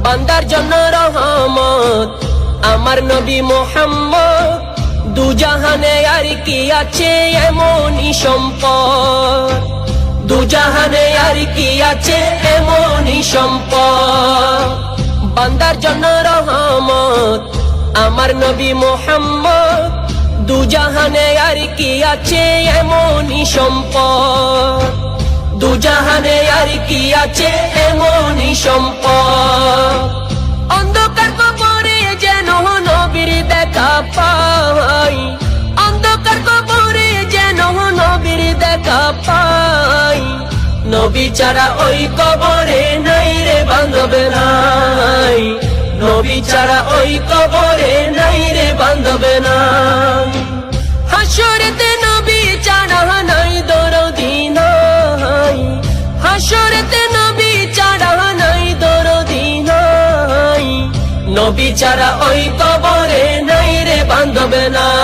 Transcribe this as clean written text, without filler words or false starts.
বান্দার জন্য রহমত আমার নবী মুহাম্মদ। দু জাহানে আর কি আছে এমনই সম্পদ, দু জাহানে আর কি আছে এমনই সম্পদ। বান্দার জন্য রহমত আমার নবী মুহাম্মদ। দু জাহানে আর কি আছে এমনই সম্পদ, দু জাহানে আর কি আছে এমনই সম্পদ। অন্ধকার কবরে যেন নবীর দেখা পাই, অন্ধকার কবরে যেন নবীর দেখা পাই। নবী ছাড়া ওই কবরে নাই রে বান্ধব নাই, নবী ছাড়া ওই কবরে নাই রে বান্ধব নাই। হাসরেতে নবী ছাড়া নাই দরদি নাই, হাসরেতে নবী ছাড়া নাই দরদি নাই। নবী ছাড়া ওই কবরে নাই রে বান্ধব নাই।